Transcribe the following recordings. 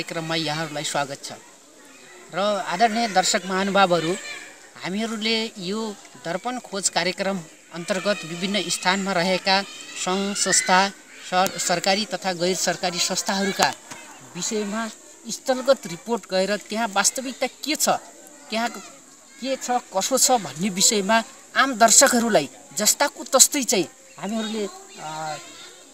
कार्यक्रममा यहाँहरूलाई स्वागत छ। र आदरणीय दर्शक महानुभावहरू, हामीहरूले यो दर्पण खोज कार्यक्रम अन्तर्गत विभिन्न स्थानमा रहेका सङ्घ संस्था, सरकारी तथा गैर सरकारी संस्थाहरूका विषयमा स्थलगत रिपोर्ट गरेर त्यहाँ वास्तविकता के छ, त्यहाँ के छ कसो छ भन्ने विषयमा आम दर्शकहरूलाई जस्ताको तस्तै चाहिँ हामीहरूले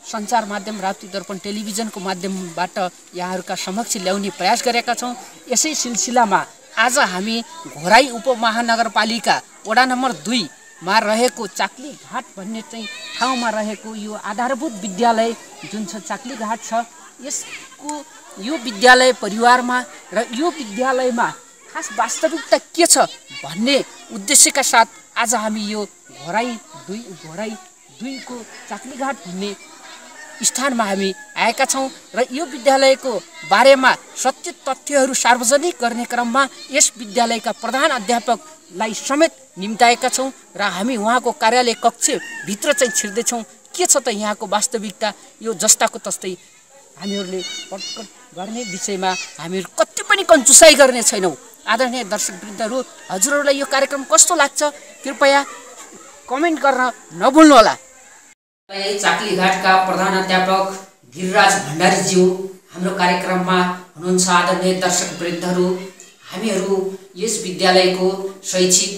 सञ्चार माध्यम राप्ती दर्पण टेलिभिजनको माध्यमबाट यहाँहरूका समक्ष ल्याउने प्रयास गरेका छौँ। यसै सिलसिलामा आज हामी घोराई उपमहानगरपालिका वडा नम्बर 2 मा रहेको चाक्ली घाट भन्ने चाहिँ ठाउँमा रहेको यो आधारभूत विद्यालय जुन छ चाक्ली घाट छ, यसको यो विद्यालय परिवारमा र यो विद्यालयमा खास वास्तविकता के छ भन्ने उद्देश्यका साथ आज हामी यो घोराई 2 को चाक्ली घाट भन्ने स्थानमा हामी आएका छौँ र यो विद्यालयको बारेमा सत्य तथ्यहरू सार्वजनिक गर्ने क्रममा यस विद्यालयका प्रधान अध्यापकलाई समेत निम्ताएका छौँ र हामी उहाँको कार्यालय कक्षभित्र चाहिँ छिर्दैछौँ। के छ त यहाँको वास्तविकता, यो जस्ताको तस्तै हामीहरूले पटक गर्ने विषयमा हामीहरू कति पनि कन्जुसाइ गर्ने छैनौँ। आदरणीय दर्शकवृन्दहरू, हजुरहरूलाई यो कार्यक्रम कस्तो लाग्छ कृपया कमेन्ट गर्न नभुल्नुहोला। चाक्ली घाटका प्रधान अध्यापक गिरिराज भण्डारीज्यू हाम्रो कार्यक्रममा हुनुहुन्छ। आदरणीय दर्शकवृन्दहरू, हामीहरू यस विद्यालयको शैक्षिक,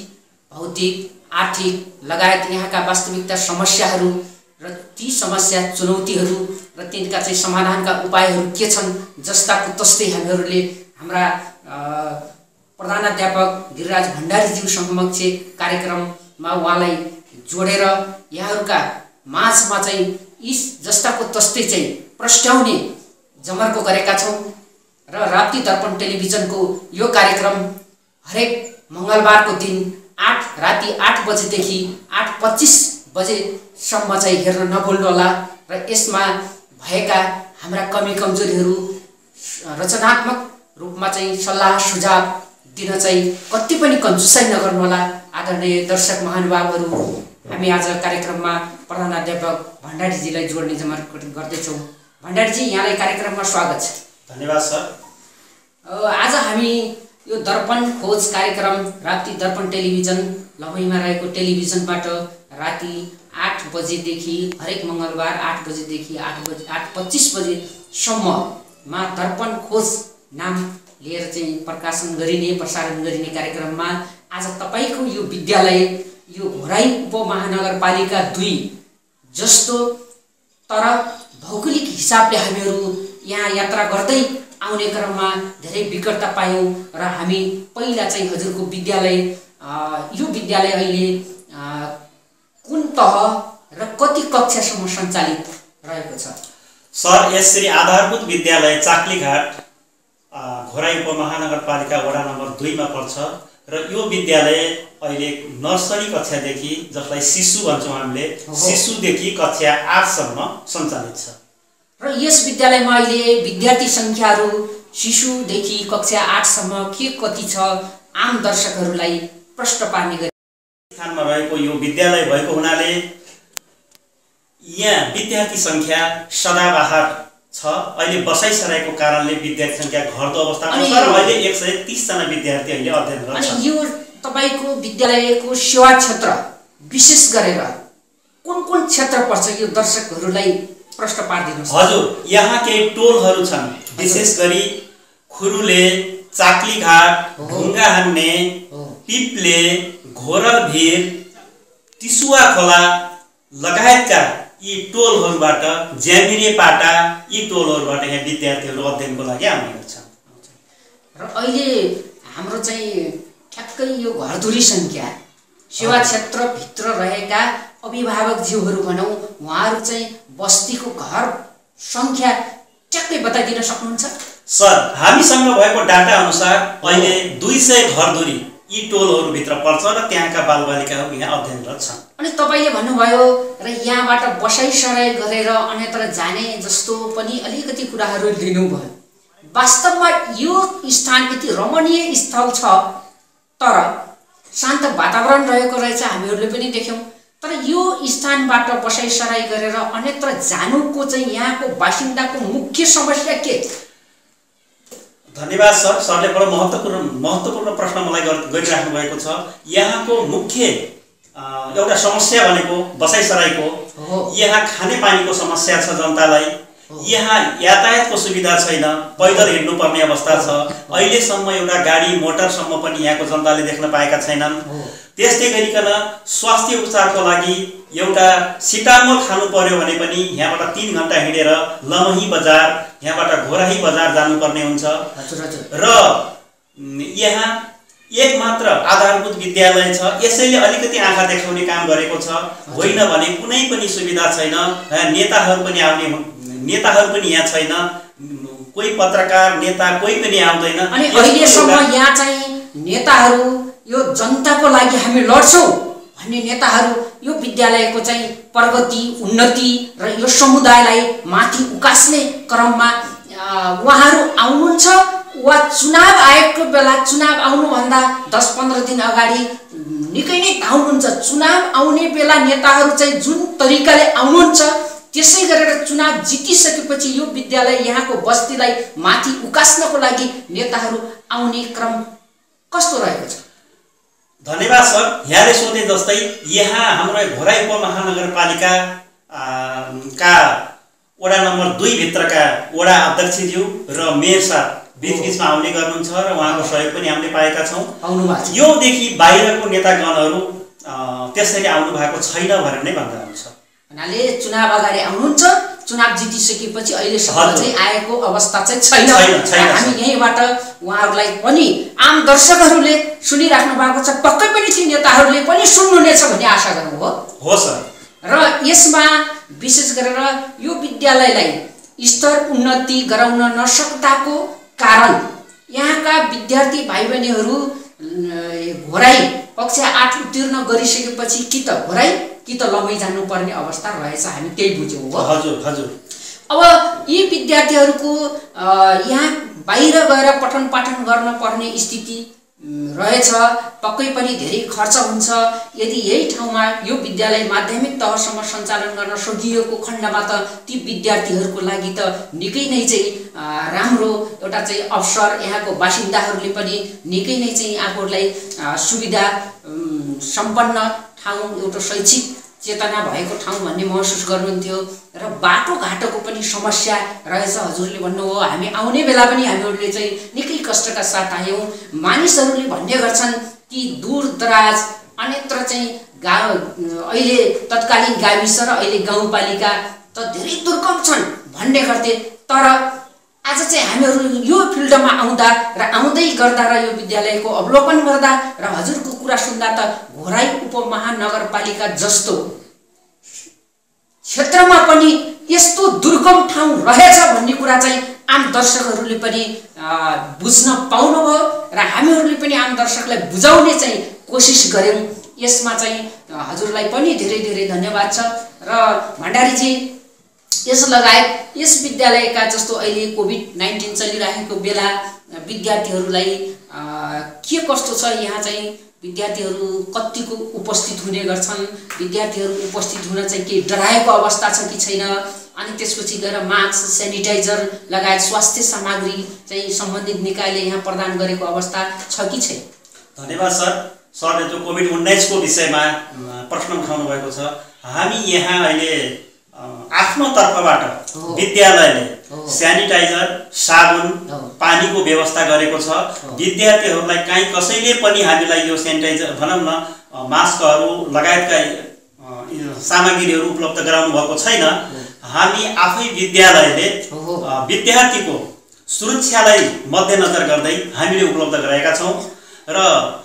भौतिक, आर्थिक लगायत यहाँका वास्तविकता समस्याहरू र ती समस्या चुनौतीहरू र तिनका चाहिँ समाधानका उपायहरू के छन् जस्ताको तस्तै हामीहरूले हाम्रा प्रधान अध्यापक गिरिराज भण्डारीज्यू समक्ष कार्यक्रममा उहाँलाई जोडेर यहाँहरूका माझमा चाहिँ यी जस्ताको तस्तै चाहिँ प्रस्ट्याउने जमर्को गरेका छौँ र राप्ती दर्पण टेलिभिजनको यो कार्यक्रम हरेक मङ्गलबारको दिन राति 8 बजेदेखि 8:25 बजेसम्म चाहिँ हेर्न नभुल्नुहोला र यसमा भएका हाम्रा कमी कमजोरीहरू रचनात्मक रूपमा चाहिँ सल्लाह सुझाव दिन चाहिँ कति पनि कन्जुसाइ नगर्नुहोला। आदरणीय दर्शक महानुभावहरू, हामी आज कार्यक्रममा प्रधान अध्यापक भण्डारीजीलाई जोड्ने जमर्को गर्दैछौँ। भण्डारीजी, यहाँलाई कार्यक्रममा स्वागत छ। धन्यवाद सर। आज हामी यो दर्पण खोज कार्यक्रम राप्ती दर्पण टेलिभिजन लमैमा रहेको टेलिभिजनबाट राति 8 बजेदेखि हरेक मङ्गलबार 8 बजेदेखि 8:25 बजेसम्ममा दर्पण खोज नाम लिएर चाहिँ प्रसारण गरिने कार्यक्रममा आज तपाईँको यो विद्यालय, यो घोराई उपमहानगरपालिका 2 जस्तो तर भौगोलिक हिसाबले हामीहरू यहाँ यात्रा गर्दै आउने क्रममा धेरै विकटता पायौँ र हामी पहिला चाहिँ हजुरको विद्यालय, यो विद्यालय अहिले कुन तह र कति कक्षासम्म सञ्चालित रहेको छ? सर, यसरी आधारभूत विद्यालय चाक्ली घाट घोराई उपमहानगरपालिका वडा नम्बर 2 मा पर्छ र यो विद्यालय अहिले नर्सरी कक्षादेखि, जसलाई शिशु भन्छौँ हामीले, शिशुदेखि कक्षा 8 सम्म सञ्चालित छ। र यस विद्यालयमा अहिले विद्यार्थी सङ्ख्याहरू शिशुदेखि कक्षा 8 सम्म के कति छ आम दर्शकहरूलाई प्रश्न पार्ने गरी स्थानमा रहेको यो विद्यालय भएको हुनाले यहाँ विद्यार्थी सङ्ख्या सदाबहार छ। अहिले बसाइसराईको कारणले विद्यार्थी सङ्ख्या घट्दो अवस्थामा छ र अहिले 130 जना विद्यार्थी अहिले अध्ययनरत छन्। अनि यो तपाईको विद्यालयको सेवा क्षेत्र विशेष गरेर कुन क्षेत्र पर्छ, यो दर्शकहरूलाई प्रश्न पार्दिनुहोस्। हजुर, यहाँ केही टोलहरू छन्, विशेष गरी खुरुले, चाक्ली घाट, ढुङ्गा हान्ने, पिप्ले, घोरलभिर, तिसुवा खोला लगायतका यी टोलहरूबाट, ज्यामिरे पाटा, यी टोलहरूबाट यहाँ विद्यार्थीहरू अध्ययनको लागि आउने गर्छन्। र अहिले हाम्रो चाहिँ ठ्याक्कै यो घरधुरी सङ्ख्या, सेवा क्षेत्रभित्र रहेका अभिभावकज्यूहरू भनौँ, उहाँहरू चाहिँ बस्तीको घर सङ्ख्या ट्याक्कै बताइदिन सक्नुहुन्छ? सर, हामीसँग भएको डाटा अनुसार अहिले 200 घरधुरी यी टोलहरूभित्र पर्छ र त्यहाँका बालबालिकाहरू यहाँ अध्ययनरत छन्। अनि तपाईँले भन्नुभयो र यहाँबाट बसाइसराई गरेर अन्यत्र जाने जस्तो पनि अलिकति कुराहरू लिनुभयो। वास्तवमा यो स्थान यति रमणीय स्थल छ, तर शान्त वातावरण रहेको रहेछ, हामीहरूले पनि देख्यौँ। तर यो स्थानबाट बसाइसराई गरेर अन्यत्र जानुको चाहिँ यहाँको बासिन्दाको मुख्य समस्या के? धन्यवाद सर। सरले बडो महत्त्वपूर्ण प्रश्न मलाई गरिराख्नु भएको छ। यहाँको मुख्य एउटा समस्या भनेको बसाइसराईको यहाँ खानेपानीको समस्या छ जनतालाई। यहाँ यातायातको सुविधा छैन, पैदल हिँड्नुपर्ने अवस्था छ। अहिलेसम्म एउटा गाडी मोटरसम्म पनि यहाँको जनताले देख्न पाएका छैनन्। त्यस्तै गरिकन स्वास्थ्य उपचारको लागि एउटा सिटामोल खानु पर्यो भने पनि यहाँबाट 3 घण्टा हिँडेर लमही बजार, यहाँबाट घोराही बजार जानुपर्ने हुन्छ। र यहाँ एक मात्र आधारभूत विद्यालय छ, यसैले अलिकति आँखा देखाउने काम गरेको छ। होइन भने कुनै पनि सुविधा छैन। नेताहरू पनि यहाँ छैन, कोही पत्रकार नेता कोही पनि आउँदैन। अनि अहिलेसम्म यहाँ चाहिँ नेताहरू यो जनताको लागि हामी लड्छौँ भन्ने नेताहरू यो विद्यालयको चाहिँ प्रगति उन्नति र यो समुदायलाई माथि उकास्ने क्रममा उहाँहरू आउनुहुन्छ वा चुनाव आयोगको बेला चुनाव आउनुभन्दा 10-15 दिन अगाडि निकै नै धाउनुहुन्छ। चुनाव आउने बेला नेताहरू चाहिँ जुन तरिकाले आउनुहुन्छ त्यसै गरेर चुनाव जितिसकेपछि यो विद्यालय यहाँको बस्तीलाई माथि उकास्नको लागि नेताहरू आउने क्रम कस्तो रहेको छ? धन्यवाद सर। यहाँले सोधे जस्तै यहाँ हाम्रो घोराई उपमहानगरपालिका का वडा नम्बर 2 भित्रका वडा अध्यक्षज्यू र मेयर साहब बीचमा आउने गर्नुहुन्छ र उहाँको सहयोग पनि हामीले पाएका छौँ। योदेखि बाहिरको नेतागणहरू त्यसरी आउनु भएको छैन भनेर नै भन्दा हुन्छ। भन्नाले चुनाव अगाडि आउनुहुन्छ, चुनाव जितिसकेपछि अहिलेसम्म चाहिँ आएको अवस्था चाहिँ छैन। हामी यहीँबाट उहाँहरूलाई पनि आम दर्शकहरूले सुनिराख्नु भएको छ, पक्कै पनि ती नेताहरूले पनि सुन्नुहुनेछ भन्ने आशा गर्नु हो सर। र यसमा विशेष गरेर यो विद्यालयलाई स्तर उन्नति गराउन नसक्दाको कारण यहाँका विद्यार्थी भाइ बहिनीहरू घोराई कक्षा 8 उत्तीर्ण गरिसकेपछि कि त घोराई कि त लमै जानुपर्ने अवस्था रहेछ। हामी त्यही बुझ्यौँ हो। हजुर। अब यी विद्यार्थीहरूको यहाँ बाहिर गएर पठन पाठन गर्न पर्ने स्थिति रहेछ, पक्कै पनि धेरै खर्च हुन्छ। यदि यही ठाउँमा यो विद्यालय माध्यमिक तहसम्म सञ्चालन गर्न सकिएको खण्डमा त ती विद्यार्थीहरूको लागि त निकै नै चाहिँ राम्रो एउटा चाहिँ अवसर, यहाँको बासिन्दाहरूले पनि निकै नै चाहिँ आफूहरूलाई सुविधा सम्पन्न ठाउँ, एउटा शैक्षिक चेतना भएको ठाउँ भन्ने महसुस गर्नुहुन्थ्यो। र बाटोघाटोको पनि समस्या रहेछ। हजुरले भन्नुभयो हामी आउने बेला पनि हामीहरूले चाहिँ निकै कष्टका साथ आयौँ। मानिसहरूले भन्ने गर्छन् कि दूर दराज अन्यत्र चाहिँ अहिले तत्कालीन गाविस र अहिले गाउँपालिका त धेरै दुर्गम छन् भन्ने गर्थे। तर आज चाहिँ हामीहरू यो फिल्डमा आउँदा र आउँदै गर्दा र यो विद्यालयको अवलोकन गर्दा र हजुरको कुरा सुन्दा त घोराई उपमहानगरपालिका जस्तो क्षेत्रमा पनि यस्तो दुर्गम ठाउँ रहेछ भन्ने कुरा चाहिँ आम दर्शकहरूले पनि बुझ्न पाउनुभयो र हामीहरूले पनि आम दर्शकलाई बुझाउने चाहिँ कोसिस गर्यौँ। यसमा चाहिँ हजुरलाई पनि धेरै धेरै धन्यवाद छ। र भण्डारीजी यस लगायत यस विद्यालयका जस्तो अहिले कोभिड-19 चलिरहेको बेला विद्यार्थीहरूलाई के कस्तो छ? यहाँ चाहिँ विद्यार्थीहरू कतिको उपस्थित हुने गर्छन्? विद्यार्थीहरू उपस्थित हुन चाहिँ के डराएको अवस्था छ कि छैन? अनि त्यसपछि गएर मास्क, सेनिटाइजर लगायत स्वास्थ्य सामग्री चाहिँ सम्बन्धित निकायले यहाँ प्रदान गरेको अवस्था छ कि छैन? धन्यवाद सर। सरले जो कोभिड-19 को विषयमा प्रश्न उठाउनु भएको छ, हामी यहाँ अहिले आफ्नो तर्फबाट विद्यालयले सेनिटाइजर, साबुन, पानीको व्यवस्था गरेको छ। विद्यार्थीहरूलाई कहीँ कसैले पनि हामीलाई यो सेनिटाइजर भनौँ न मास्कहरू लगायतका सामग्रीहरू उपलब्ध गराउनु भएको छैन। हामी आफै विद्यालयले विद्यार्थीको सुरक्षालाई मध्यनजर गर्दै हामीले उपलब्ध गराएका छौँ। र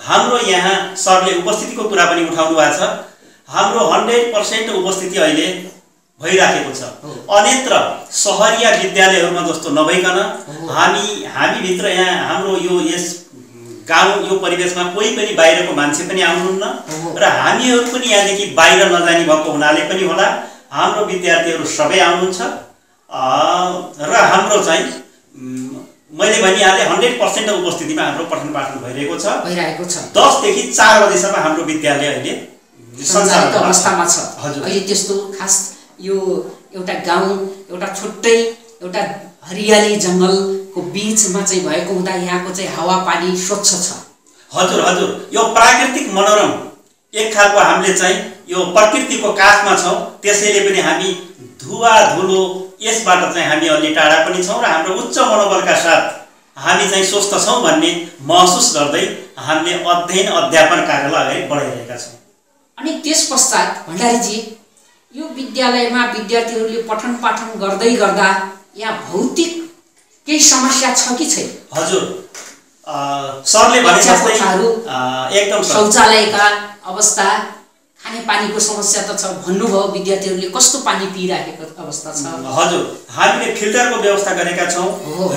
हाम्रो यहाँ सरले उपस्थितिको कुरा पनि उठाउनु भएको छ। हाम्रो 100% उपस्थिति अहिले भइराखेको छ। अन्यत्र सहरिया विद्यालयहरूमा जस्तो नभइकन हामी भित्र यहाँ हाम्रो यस गाउँ यो परिवेशमा कोही पनि बाहिरको मान्छे पनि आउनुहुन्न र हामीहरू पनि यहाँदेखि बाहिर नजाने भएको हुनाले पनि होला हाम्रो विद्यार्थीहरू सबै आउनुहुन्छ। र हाम्रो चाहिँ मैले भनिहालेँ 100% उपस्थितिमा हाम्रो पठन पाठन भइरहेको छ। 10 देखि 4 बजेसम्म हाम्रो विद्यालय अहिले सञ्चालित अवस्थामा छ। हजुर। अहिले त्यस्तो खास यो एउटा गाउँ, एउटा छुट्टै एउटा हरियाली जङ्गलको बीचमा चाहिँ भएको हुँदा यहाँको चाहिँ हावापानी स्वच्छ छ। हजुर हजुर, यो प्राकृतिक मनोरम एक खालको हामीले चाहिँ यो प्रकृतिको काखमा छौँ, त्यसैले पनि हामी धुवा धुलो यसबाट चाहिँ हामी अलि टाढा पनि छौँ र हाम्रो उच्च मनोबलका साथ हामी चाहिँ स्वस्थ छौँ भन्ने महसुस गर्दै हामीले अध्ययन अध्यापन कार्यलाई अगाडि बढाइरहेका छौँ। अनि त्यस पश्चात भण्डारीजी, यो विद्यालयमा विद्यार्थीहरूले पठन पाठन गर्दै गर्दा यहाँ भौतिक केही समस्या छ कि छैन? हजुर, सरले भने जस्तै एकदम शौचालयका अवस्था, खानेपानीको समस्या त छ भन्नुभयो, विद्यार्थीहरूले कस्तो पानी पिइराखेको अवस्था छ? हजुर, हामीले फिल्टरको व्यवस्था गरेका छौँ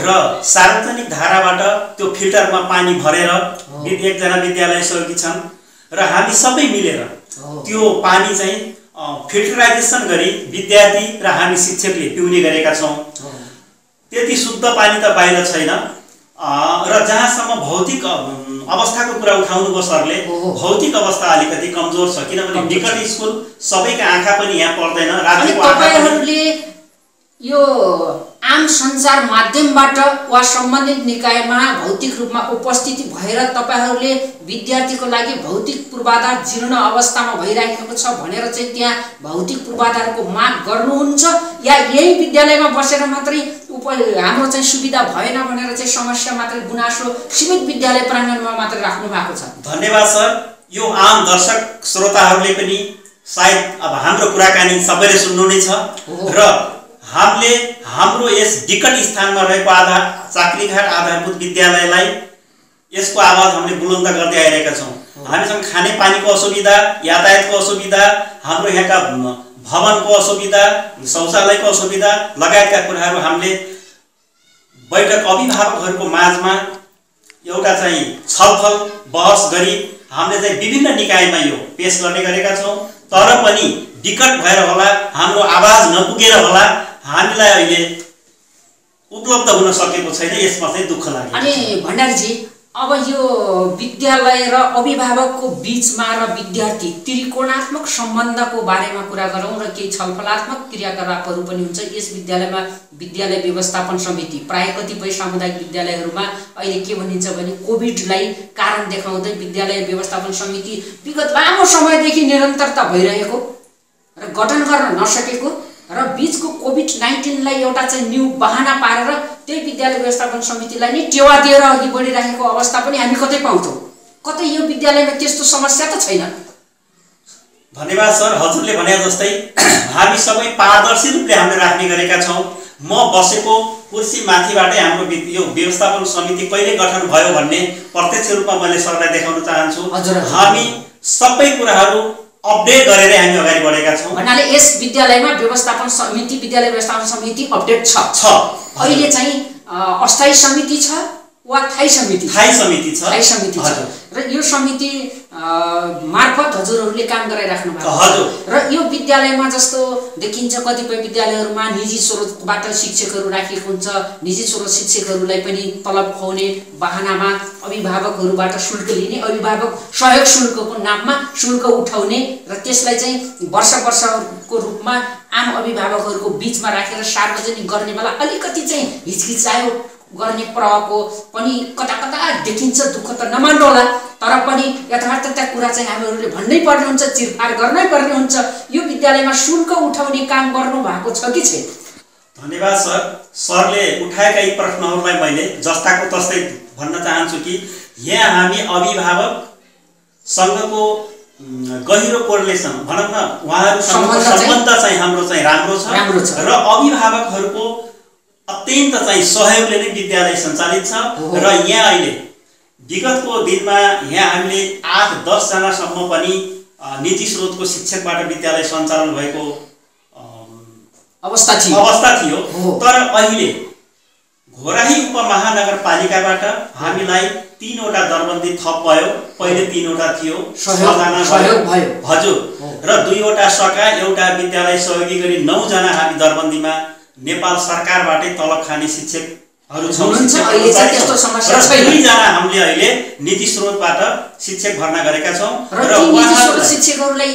र सार्वजनिक धाराबाट त्यो फिल्टरमा पानी भरेर एकजना विद्यालय सहयोगी छन् र हामी सबै मिलेर त्यो पानी चाहिँ फिल्टराइजेसन गरी विद्यार्थी र हामी शिक्षकले पिउने गरेका छौँ। त्यति शुद्ध पानी त बाहिर छैन र जहाँसम्म भौतिक अवस्थाको कुरा उठाउनुभयो सरले, भौतिक अवस्था अलिकति कमजोर छ, किनभने निकट स्कुल सबैका आँखा पनि यहाँ पर्दैन। रातिको तपाईहरुले यो आम सञ्चार माध्यमबाट वा सम्बन्धित निकायमा भौतिक रूपमा उपस्थिति भएर तपाईहरुले विद्यार्थीको लागि भौतिक पूर्वाधार जीर्ण अवस्थामा भइरहेको छ भनेर चाहिँ त्यहाँ भौतिक पूर्वाधारको माग गर्नुहुन्छ या यही विद्यालयमा बसेर मात्रै हाम्रो चाहिँ सुविधा भएन भनेर चाहिँ समस्या मात्रै गुनासो सीमित विद्यालय प्राङ्गणमा मात्रै राख्नु भएको छ? धन्यवाद सर। यो आम दर्शक श्रोताहरूले पनि सायद अब हाम्रो कुराकानी सबैले सुन्नु नै छ र हामीले हाम्रो यस विकट स्थानमा रहेको चाक्लीघाट आधारभूत विद्यालयलाई यसको आवाज हामीले बुलन्द गर्दै आइरहेका छौँ। हामीसँग खानेपानीको असुविधा, यातायातको असुविधा, हाम्रो यहाँका भवनको असुविधा, शौचालयको असुविधा लगायतका कुराहरू हामीले बैठक अभिभावकहरूको माझमा एउटा चाहिँ छलफल बहस गरी हामीले चाहिँ विभिन्न निकायमा यो पेश गर्ने गरेका छौँ। तर पनि विकट भएर होला, हाम्रो आवाज नपुगेर होला, हामीलाई अहिले उपलब्ध हुन सकेको छैन, यसमा चाहिँ दुःख लाग्यो। अनि भण्डारीजी, अब यो विद्यालय र अभिभावकको बीचमा र विद्यार्थी त्रिकोणात्मक सम्बन्धको बारेमा कुरा गरौँ र केही छलफलात्मक क्रियाकलापहरू पनि हुन्छ। यस विद्यालयमा विद्यालय व्यवस्थापन समिति, प्राय कतिपय सामुदायिक विद्यालयहरूमा अहिले के भनिन्छ भने कोभिडलाई कारण देखाउँदै विद्यालय व्यवस्थापन समिति विगत लामो समयदेखि निरन्तरता भइरहेको र गठन गर्न नसकेको र बीचको कोभिड-19लाई एउटा चाहिँ न्यू बहाना पारेर त्यही विद्यालय व्यवस्थापन समितिलाई नै टेवा दिएर अघि बढिरहेको अवस्था पनि हामी कतै पाउँछौँ। कतै यो विद्यालयमा त्यस्तो समस्या त छैन? धन्यवाद सर। हजुरले भने जस्तै हामी सबै पारदर्शी रूपले हामीले राख्ने गरेका छौँ। म बसेको कुर्सी माथिबाटै हाम्रो यो व्यवस्थापन समिति कहिले गठन भयो भन्ने प्रत्यक्ष रूपमा मैले सरलाई देखाउन चाहन्छु। हामी सबै कुराहरू अपडेट गरेर हामी अगाडि बढेका छौँ। भन्नाले यस विद्यालयमा व्यवस्थापन समिति, विद्यालय व्यवस्थापन समिति अपडेट छ। अहिले चाहिँ अस्थायी समिति छ वा थाई समिति? थाई समिति छ। थाई समिति छ र यो समिति मार्फत हजुरहरूले काम गराइराख्नु भएको छ। र यो विद्यालयमा जस्तो देखिन्छ कतिपय विद्यालयहरूमा निजी स्रोतबाट शिक्षकहरू राखिएको हुन्छ, निजी स्रोत शिक्षकहरूलाई पनि तलब खुवाउने बहानामा अभिभावकहरूबाट शुल्क लिने, अभिभावक सहयोग शुल्कको नाममा शुल्क उठाउने र त्यसलाई चाहिँ वर्ष रूपमा आम अभिभावकहरूको बीचमा राखेर सार्वजनिक गर्ने बेला अलिकति चाहिँ हिचकिचायो गर्ने प्रभावको पनि कता कता देखिन्छ। दुःख त नमान्नु होला, तर पनि यथार्थता कुरा चाहिँ हामीहरूले भन्नै पर्ने हुन्छ, चिरफार गर्नै पर्ने हुन्छ। यो विद्यालयमा शुल्क उठाउने काम गर्नु भएको छ कि छैन? धन्यवाद सर। सरले उठाएका यी प्रश्नहरूलाई मैले जस्ताको तस्तै भन्न चाहन्छु कि यहाँ हामी अभिभावकसँगको गहिरो कोरिलेसन भनौँ न, उहाँहरूसँगको सम्बन्ध चाहिँ हाम्रो चाहिँ राम्रो छ र अभिभावकहरूको अत्यन्त चाहिँ सहयोगले नै विद्यालय सञ्चालित छ। र यहाँ अहिले विगतको दिनमा यहाँ हामीले 8-10 जनासम्म पनि निजी स्रोतको शिक्षकबाट विद्यालय सञ्चालन भएको अवस्था थियो। तर अहिले घोराही उपमहानगरपालिकाबाट हामीलाई 3वटा दरबन्दी थप भयो। पहिले 3वटा थियो, 6 जना भयो हजुर, र 2वटा सका, एउटा विद्यालय सहयोगी गरी 9 जना हामी दरबन्दीमा नेपाल सरकारबाटै तलब खाने शिक्षकहरू छौँ। 2 जना हामीले अहिले निजी स्रोतबाट शिक्षक भर्ना गरेका छौँ। र निजी स्रोत शिक्षकहरूलाई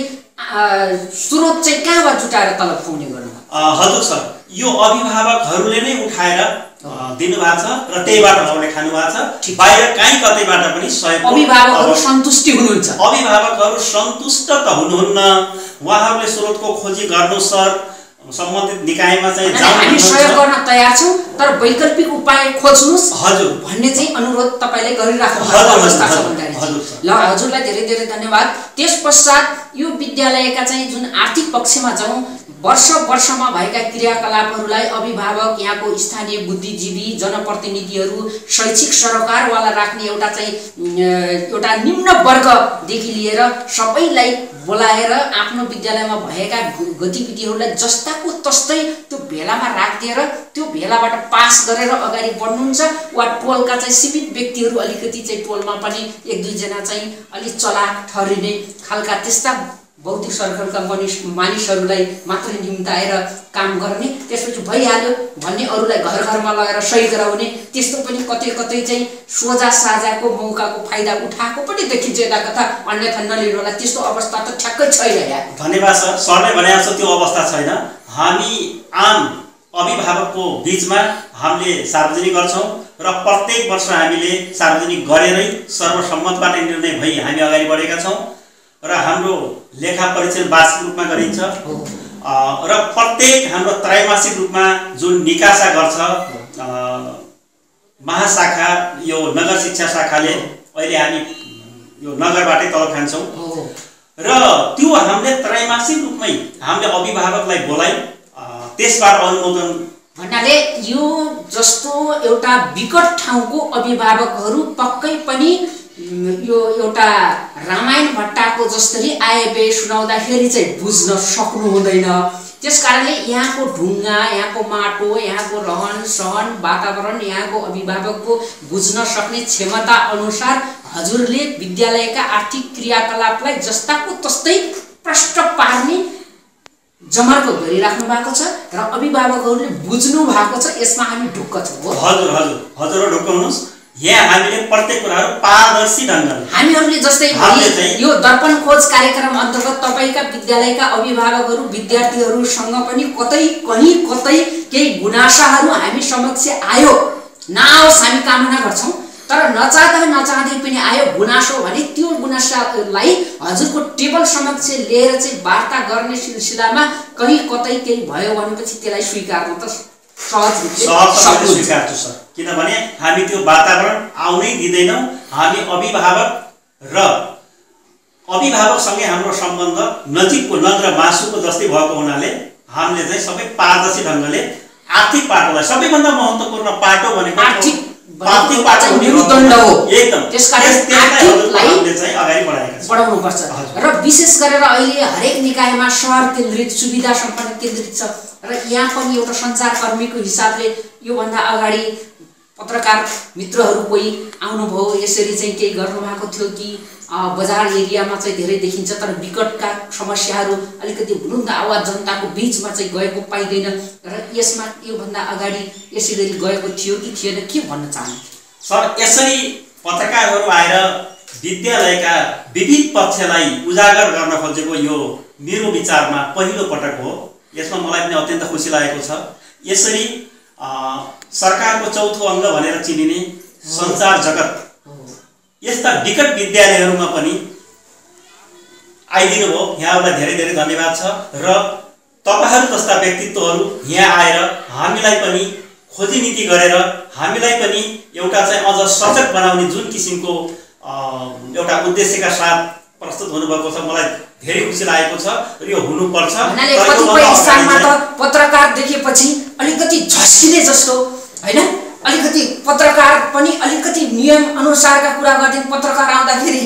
स्रोत चाहिँ कहाँबाट जुटाएर तलब खुवाउने गर्नु? हजुर सर, यो अभिभावकहरूले नै उठाएर दिनुभएको छ र त्यहीबाट उहाँले खानुभएको छ। बाहिर कहीँ कतैबाट पनि सहयोग अभिभावकहरू सन्तुष्टि हुनुहुन्छ। अभिभावकहरू सन्तुष्ट त हुनुहुन्न, उहाँहरूले स्रोतको खोजी गर्नु सर, सम्बन्धित निकायमा चाहिँ हामी सहयोग गर्न तयार छौँ, तर वैकल्पिक उपाय खोज्नुस् हजुर भन्ने चाहिँ अनुरोध तपाईँले गरिराख्नु भएको अवस्था छ भण्डारी। ल हजुरलाई धेरै धेरै धन्यवाद। त्यसपश्चात यो विद्यालयका चाहिँ जुन आर्थिक पक्षमा जाउँ, वर्षमा भएका क्रियाकलापहरूलाई अभिभावक, यहाँको स्थानीय बुद्धिजीवी, जनप्रतिनिधिहरू, शैक्षिक सरोकारवाला राख्ने एउटा चाहिँ एउटा निम्न वर्गदेखि लिएर सबैलाई बोलाएर आफ्नो विद्यालयमा भएका गतिविधिहरूलाई जस्ताको तस्तै त्यो भेलामा राखिदिएर त्यो भेलाबाट पास गरेर अगाडि बढ्नुहुन्छ, वा टोलका चाहिँ सीमित व्यक्तिहरू अलिकति चाहिँ टोलमा पनि एक दुईजना चाहिँ अलिक चलाक ठहरिने खालका त्यस्ता भौतिक सर्कलका मानिसहरूलाई मात्रै निम्ताएर काम गर्ने, त्यसपछि भइहाल्यो भन्ने, अरूलाई घर घरमा लगेर सही गराउने, त्यस्तो पनि कतै कतै चाहिँ सोझा साझाको मौकाको फाइदा उठाएको पनि देखिन्छ यता कथा, अन्यथा नलिनु होला। त्यस्तो अवस्था त ठ्याक्कै छैन यहाँ। धन्यवाद सर। सरले भनेको छ त्यो अवस्था छैन। हामी आम अभिभावकको बिचमा हामीले सार्वजनिक गर्छौँ र प्रत्येक वर्ष हामीले सार्वजनिक गरेरै सर्वसम्मतबाट निर्णय भई हामी अगाडि बढेका छौँ र हाम्रो लेखा परीक्षण वार्षिक रूपमा गरिन्छ र प्रत्येक हाम्रो त्रैमासिक रूपमा जुन निकासा गर्छ महाशाखा, यो नगर शिक्षा शाखाले, अहिले हामी यो नगरबाटै तलब खान्छौँ र त्यो हामीले त्रैमासिक रूपमै हामीले अभिभावकलाई बोलाइ त्यसबाट अनुमोदन भन्नाले यो जस्तो एउटा विकट ठाउँको अभिभावकहरू पक्कै पनि यो एउटा रामायण भट्टाको जसरी आए बे सुनाउँदाखेरि चाहिँ बुझ्न सक्नु हुँदैन। त्यसकारणले यहाँको ढुङ्गा, यहाँको माटो, यहाँको रहन सहन वातावरण, यहाँको अभिभावकको बुझ्न सक्ने क्षमता अनुसार हजुरले विद्यालयका आर्थिक क्रियाकलापलाई जस्ताको तस्तै प्रष्ट पार्ने जमर्को गरिराख्नु भएको छ र अभिभावकहरूले बुझ्नु भएको छ। यसमा हामी ढुक्क छौँ। हजुर हजुर हजुर ढुक्क हुनुहोस्। यहाँ हामीले प्रत्येक कुराहरू पारदर्शी ढङ्गले हामीहरूले जस्तै यो दर्पण खोज कार्यक्रम अन्तर्गत तपाईँका विद्यालयका अभिभावकहरू विद्यार्थीहरूसँग पनि कहीँ कतै केही गुनासाहरू हामी समक्ष आयो, नआओस् हामी कामना गर्छौँ, तर नचाहँदै पनि आयो गुनासो भने त्यो गुनासालाई हजुरको टेबल समक्ष लिएर चाहिँ वार्ता गर्ने सिलसिलामा कहीँ कतै केही भयो भनेपछि त्यसलाई स्वीकार्नु त सहज स्वीकार्छु सर, किनभने हामी त्यो वातावरण आउनै दिँदैनौँ। हामी अभिभावकसँगै हाम्रो सम्बन्ध नजिकको नगर मासुको जस्तै भएको हुनाले हामीले चाहिँ सबै पारदर्शी ढङ्गले आर्थिक पाटोलाई, सबैभन्दा महत्त्वपूर्ण पाटो भनेको आर्थिक पाटो मेरुदण्ड हो एकदम, त्यसकारणले चाहिँ अगाडि बढाउनु पर्छ र विशेष गरेर अहिले हरेक निकायमा सहर केन्द्रित, सुविधा सम्पन्न केन्द्रित छ र यहाँ पनि एउटा सञ्चारकर्मीको हिसाबले योभन्दा अगाडि पत्रकार मित्रहरू कोही आउनुभयो, यसरी चाहिँ केही गर्नुभएको थियो कि बजार एरियामा चाहिँ धेरै देखिन्छ, तर विकटका समस्याहरू अलिकति हुनुहुन्न आवाज जनताको बिचमा चाहिँ गएको पाइँदैन र यसमा योभन्दा अगाडि यसै गरी गएको थियो कि थिएन, के भन्न चाहन्छु सर? यसरी पत्रकारहरू आएर विद्यालयका विविध पक्षलाई उजागर गर्न खोजेको यो मेरो विचारमा पहिलो पटक हो। यसमा मलाई पनि अत्यन्त खुसी लागेको छ। यसरी सरकारको चौथो अङ्ग भनेर चिनिने सञ्चार जगत यस्ता विकट विद्यालयहरूमा पनि आइदिनु भयो, यहाँहरूलाई धेरै धेरै धन्यवाद छ र तपाईँहरू जस्ता व्यक्तित्वहरू यहाँ आएर हामीलाई पनि खोजी नीति गरेर हामीलाई पनि एउटा चाहिँ अझ सचेत बनाउने जुन किसिमको एउटा उद्देश्यका साथ प्रस्तुत हुनुभएको छ, मलाई धेरै खुसी लागेको छ र यो हुनुपर्छ। कतिपय स्थानमा त पत्रकार देखेपछि अलिकति झस्किने जस्तो हैन, अलिकति पत्रकार पनि अलिकति नियम अनुसारका कुरा गर्दै पत्रकार आउँदाखेरि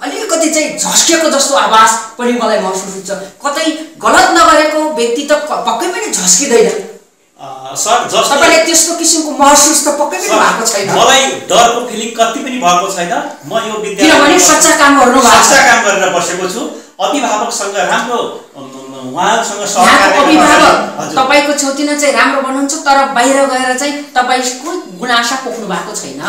अलिकति चाहिँ झस्केको जस्तो आवाज पनि मलाई महसुस हुन्छ। कतै गलत नगरेको व्यक्ति त पक्कै पनि झस्किँदैन सर। तपाईले त्यस्तो किसिमको महसुस त पक्कै पनि भएको छैन। मलाई डरको फिलिङ कति पनि भएको छैन। म यो किनभने सच्चा काम गरेर बसेको छु। अभिभावकसँग राम्रो उहाँहरूसँग सहकार अभिभावक तपाईको छेउतिना चाहिँ राम्रो भन्नुहुन्छ, तर बाहिर गएर चाहिँ तपाईको गुनासा पोख्नु भएको छैन।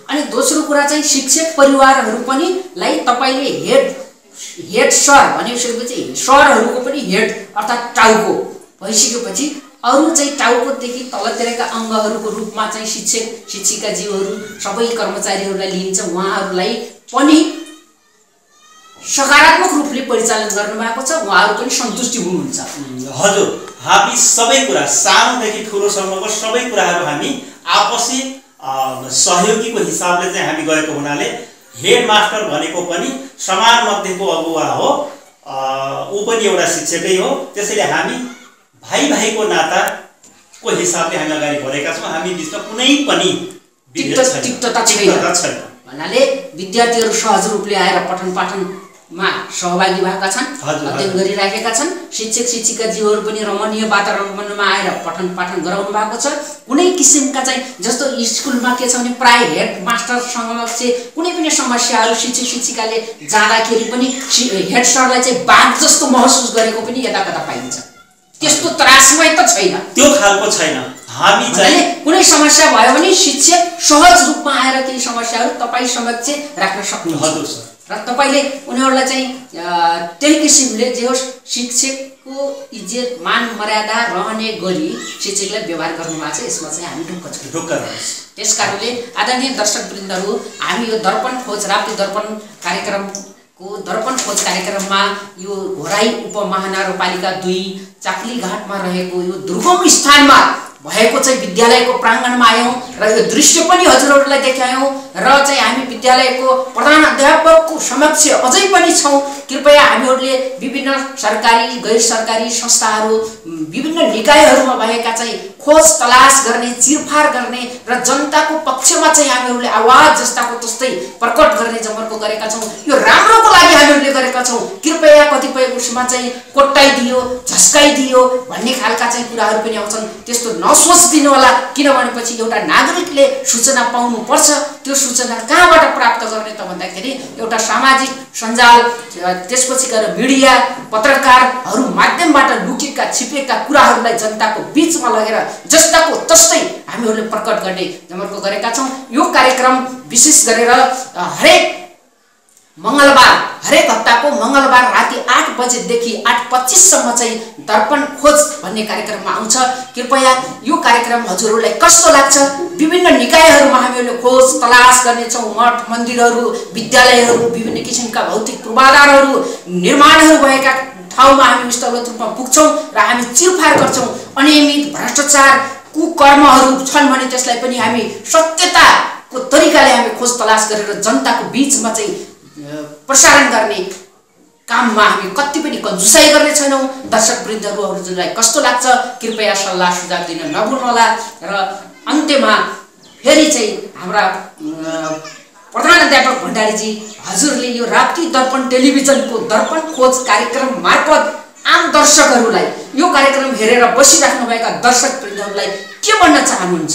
अनि दोस्रो कुरा चाहिँ शिक्षक परिवारहरू पनि लाई तपाईले हेड सर भनेपछि सरहरूको पनि हेड अर्थात् टाउको भइसकेपछि अरू चाहिँ टाउकोदेखि तलतिरका अङ्गहरूको रूपमा चाहिँ शिक्षक शिक्षिकाज्यूहरू सबै कर्मचारीहरूलाई लिइन्छ। उहाँहरूलाई पनि सकारात्मक रूपले परिचालन गर्नुभएको छ, उहाँहरू पनि सन्तुष्टि हुनुहुन्छ। हजुर, हामी सबै कुरा सानोदेखि ठुलोसम्मको सबै कुराहरू हामी आपसी सहयोगीको हिसाबले चाहिँ हामी गएको हुनाले हेडमास्टर भनेको पनि समाज मध्येको अगुवा हो, ऊ पनि एउटा शिक्षकै हो। त्यसैले हामी भाइ भाइको नाताको हिसाबले हामी अगाडि बढेका छौँ। हामी बिचमा कुनै पनि तिक्तता छैन भन्नाले विद्यार्थीहरू सहज रूपले आएर पठन पाठनमा सहभागी भएका छन्, अध्ययन गरिराखेका छन्। शिक्षक शिक्षिकाज्यूहरू पनि रमणीय वातावरणमा आएर पठन पाठन गराउनु भएको छ। कुनै किसिमका चाहिँ जस्तो स्कुलमा के छ भने प्राय हेडमास्टर समक्ष कुनै पनि समस्याहरू शिक्षक शिक्षिकाले जाँदाखेरि पनि हेड सरलाई चाहिँ बाघ जस्तो महसुस गरेको पनि यताकता पाइन्छ। त्यस्तो त्रासमय त छैन, त्यो खालको छैन। हामी चाहिँ कुनै समस्या भयो भने शिक्षक सहज रूपमा आएर केही समस्याहरू तपाईँ समक्ष राख्न सक्नुहुन्छ र तपाईँले उनीहरूलाई चाहिँ त्यही किसिमले जे होस् शिक्षकको इज्जत मान मर्यादा रहने गरी शिक्षकलाई व्यवहार गर्नुभएको छ। यसमा चाहिँ हामी ढुक्क छौँ। त्यस कारणले आदरणीय दर्शकवृन्दहरू, हामी यो दर्पण खोज राप्ती दर्पण कार्यक्रमको दर्पण खोज कार्यक्रममा यो घोराई उपमहानगरपालिका 2 चाक्लीघाटमा रहेको यो दुर्गम स्थानमा भएको चाहिँ विद्यालयको प्राङ्गणमा आयौँ र यो दृश्य पनि हजुरहरूलाई देखायौँ र चाहिँ हामी विद्यालयको प्रधान अध्यापकको समक्ष अझै पनि छौँ। कृपया हामीहरूले विभिन्न सरकारी गैर सरकारी संस्थाहरू विभिन्न निकायहरूमा भएका चाहिँ खोज तलास गर्ने, चिरफार गर्ने र जनताको पक्षमा चाहिँ हामीहरूले आवाज जस्ताको तस्तै प्रकट गर्ने जमर्को गरेका छौँ। यो राम्रोको लागि हामीहरूले गरेका छौँ। कृपया कतिपय उसमा चाहिँ कोट्टाइदियो झस्काइदियो भन्ने खालका चाहिँ कुराहरू पनि आउँछन्। त्यस्तो नसोचिदिनु होला, किनभनेपछि एउटा नागरिकले सूचना पाउनुपर्छ। त्यो सूचना कहाँबाट प्राप्त गर्ने त भन्दाखेरि एउटा सामाजिक सञ्जाल, त्यसपछि गएर मिडिया पत्रकारहरू माध्यमबाट लुकेका छिपेका कुराहरूलाई जनताको बीचमा लगेर जस्ताको तस्तै हामीहरूले प्रकट गर्ने जमर्को गरेका छौँ। यो कार्यक्रम विशेष गरेर हरेक हप्ताको मङ्गलबार राति 8 बजेदेखि 8:25 सम्म चाहिँ दर्पण खोज भन्ने कार्यक्रममा आउँछ। कृपया यो कार्यक्रम हजुरहरूलाई कस्तो लाग्छ? विभिन्न निकायहरूमा हामीहरूले खोज तलास गर्नेछौँ। मठ मन्दिरहरू, विद्यालयहरू, विभिन्न किसिमका भौतिक पूर्वाधारहरू निर्माणहरू भएका ठाउँमा हामी स्थलगत रूपमा पुग्छौँ र हामी चिरफार गर्छौँ। अनियमित भ्रष्टाचार कुकर्महरू छन् भने त्यसलाई पनि हामी सत्यताको तरिकाले हामी खोज तलास गरेर जनताको बीचमा चाहिँ प्रसारण गर्ने काममा हामी कति पनि कन्जुसाइ गर्ने छैनौँ। दर्शकवृन्दहरू, हजुरलाई कस्तो लाग्छ? कृपया सल्लाह सुझाव दिन नभुल्नुहोला। र अन्त्यमा फेरि चाहिँ हाम्रा प्रधान अध्यापक भण्डारीजी, हजुरले यो राप्ती दर्पण टेलिभिजनको दर्पण खोज कार्यक्रम मार्फत आम दर्शकहरूलाई, यो कार्यक्रम हेरेर बसिराख्नुभएका दर्शकवृन्दहरूलाई के भन्न चाहनुहुन्छ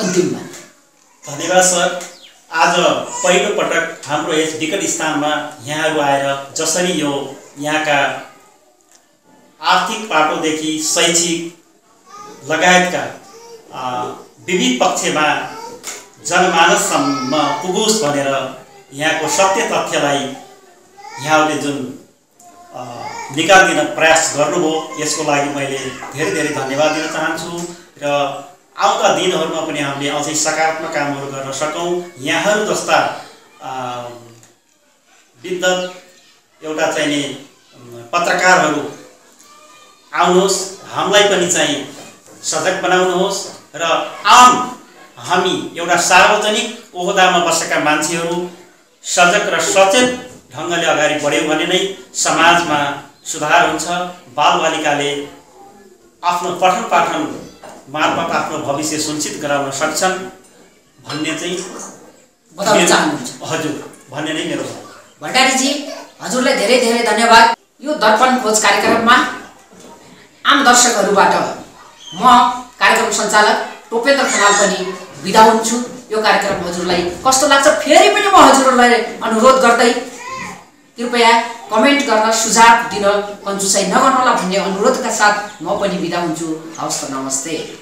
अन्तिममा? धन्यवाद सर। आज पहिलो पटक हाम्रो यस विकट स्थानमा यहाँहरू आएर जसरी यो यहाँका आर्थिक पाटोदेखि शैक्षिक लगायतका विविध पक्षमा जनमानससम्म पुगोस् भनेर यहाँको सत्य तथ्यलाई यहाँहरूले जुन निकालिदिन प्रयास गर्नुभयो, यसको लागि मैले धेरै धेरै धन्यवाद दिन चाहन्छु। र आउँदा दिनहरूमा पनि हामीले अझै सकारात्मक कामहरू गर्न सकौँ। यहाँहरू जस्ता विद्वत एउटा चाहिने पत्रकारहरू आउनुहोस्, हामीलाई पनि चाहिँ सजग बनाउनुहोस् र हामी एउटा सार्वजनिक ओहदामा बसेका मान्छेहरू सजग र सचेत ढङ्गले अगाडि बढ्यौँ भने नै समाजमा सुधार हुन्छ। बालबालिकाले आफ्नो पठन पाठन मार्फत आफ्नो भविष्य सुनिश्चित गराउन सक्छन् भन्ने चाहिँ बताउन चाहनुहुन्छ? हजुर, भन्ने नै मेरो भण्डारीजी, हजुरलाई धेरै धेरै धन्यवाद। यो दर्पण खोज कार्यक्रममा आम दर्शकहरूबाट म कार्यक्रम सञ्चालक टोपेन्द्र खनाल पनि बिदा हुन्छु। यो कार्यक्रम हजुरलाई कस्तो लाग्छ फेरि पनि म हजुरहरूलाई अनुरोध गर्दै कृपया कमेन्ट गर्न, सुझाव दिन कन्जुसाइ नगर्नुहोला भन्ने अनुरोधका साथ म पनि बिदा हुन्छु। हवस् त, नमस्ते।